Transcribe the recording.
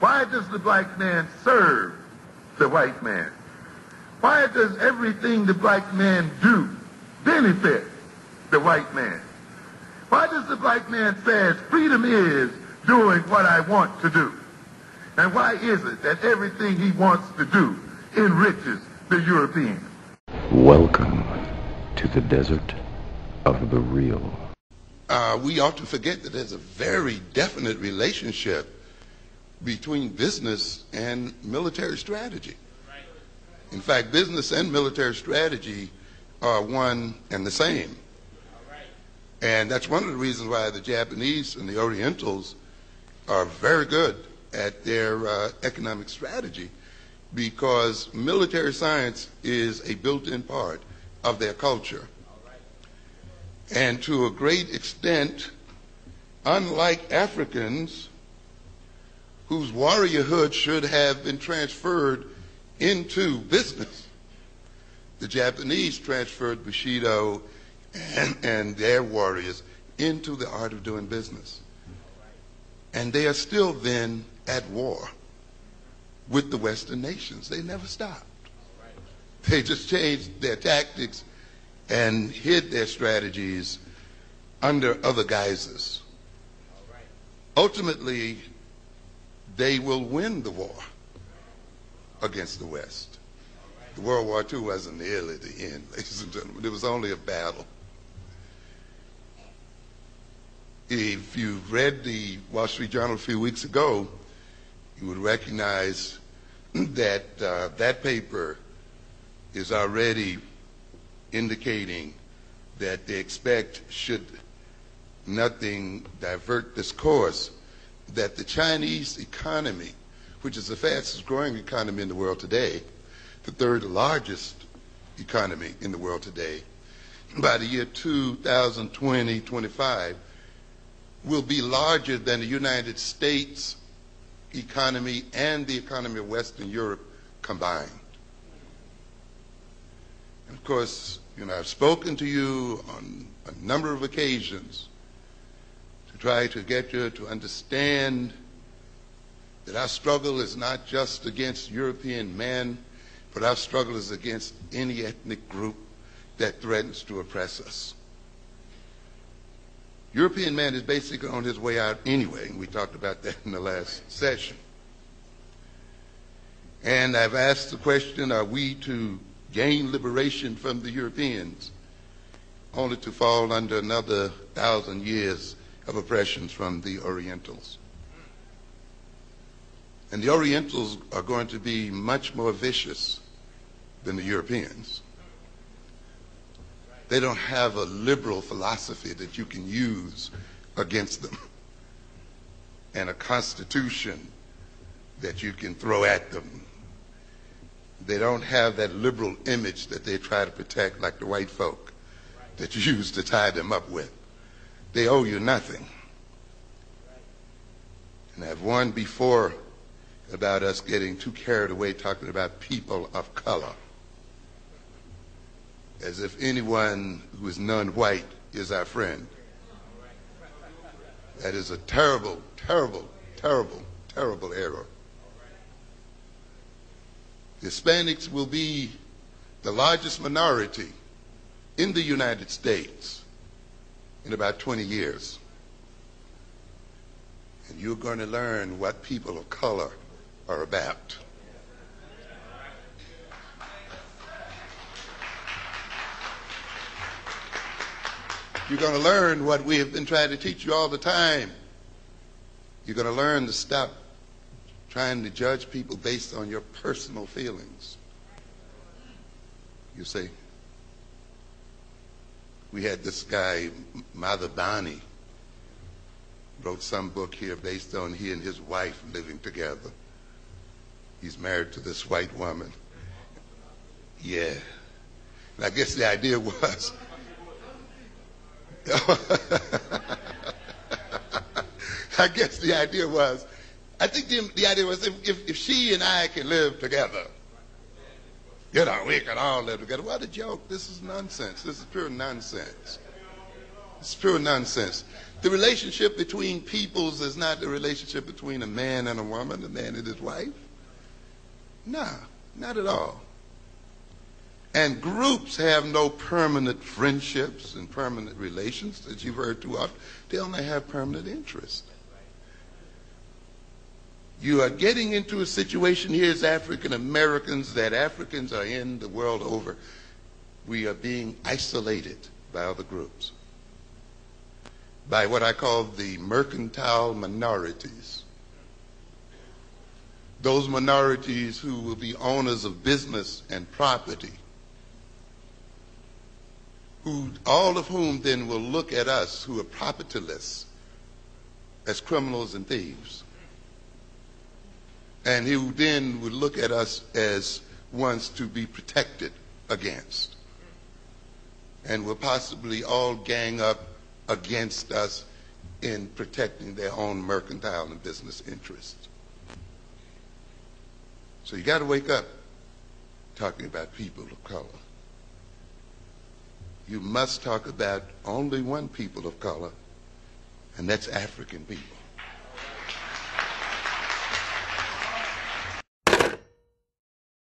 Why does the black man serve the white man? Why does everything the black man do benefit the white man? Why does the black man say freedom is doing what I want to do? And why is it that everything he wants to do enriches the European? Welcome to the desert of the real. We ought to forget that there's a very definite relationship between business and military strategy. In fact, business and military strategy are one and the same. And that's one of the reasons why the Japanese and the Orientals are very good at their economic strategy, because military science is a built-in part of their culture. And to a great extent, unlike Africans, whose warriorhood should have been transferred into business, the Japanese transferred Bushido and their warriors into the art of doing business. And they are still then at war with the Western nations. They never stopped. They just changed their tactics and hid their strategies under other guises. Ultimately, they will win the war against the West. The World War II wasn't nearly the end, ladies and gentlemen. It was only a battle. If you read the Wall Street Journal a few weeks ago, you would recognize that that paper is already indicating that they expect, should nothing divert this course, that the Chinese economy, which is the fastest growing economy in the world today, the third largest economy in the world today, by the year 2020-25, will be larger than the United States economy and the economy of Western Europe combined. And of course, I've spoken to you on a number of occasions to try to get you to understand that our struggle is not just against European men, but our struggle is against any ethnic group that threatens to oppress us. European man is basically on his way out anyway, and we talked about that in the last session. And I've asked the question, are we to gain liberation from the Europeans only to fall under another 1,000 years of oppression from the Orientals? And the Orientals are going to be much more vicious than the Europeans. They don't have a liberal philosophy that you can use against them, and a constitution that you can throw at them. They don't have that liberal image that they try to protect like the white folk that you use to tie them up with. They owe you nothing. And I've warned before about us getting too carried away talking about people of color, as if anyone who is non-white is our friend. That is a terrible, terrible, terrible, terrible error. The Hispanics will be the largest minority in the United States in about 20 years. And you're going to learn what people of color are about. You're going to learn what we have been trying to teach you all the time. You're going to learn to stop trying to judge people based on your personal feelings. You see, we had this guy, Madhabani, wrote some book here based on he and his wife living together. He's married to this white woman. Yeah. And I guess the idea was, I think the idea was if she and I can live together, we can all live together. What a joke. This is nonsense. This is pure nonsense. It's pure nonsense. The relationship between peoples is not the relationship between a man and a woman, a man and his wife. No, not at all. And groups have no permanent friendships and permanent relations, as you've heard too often. They only have permanent interest. You are getting into a situation here as African Americans that Africans are in the world over. We are being isolated by other groups, by what I call the mercantile minorities. Those minorities who will be owners of business and property, all of whom then will look at us who are propertyless as criminals and thieves, and who then would look at us as ones to be protected against, and will possibly all gang up against us in protecting their own mercantile and business interests. So you got to wake up talking about people of color. You must talk about only one people of color, and that's African people.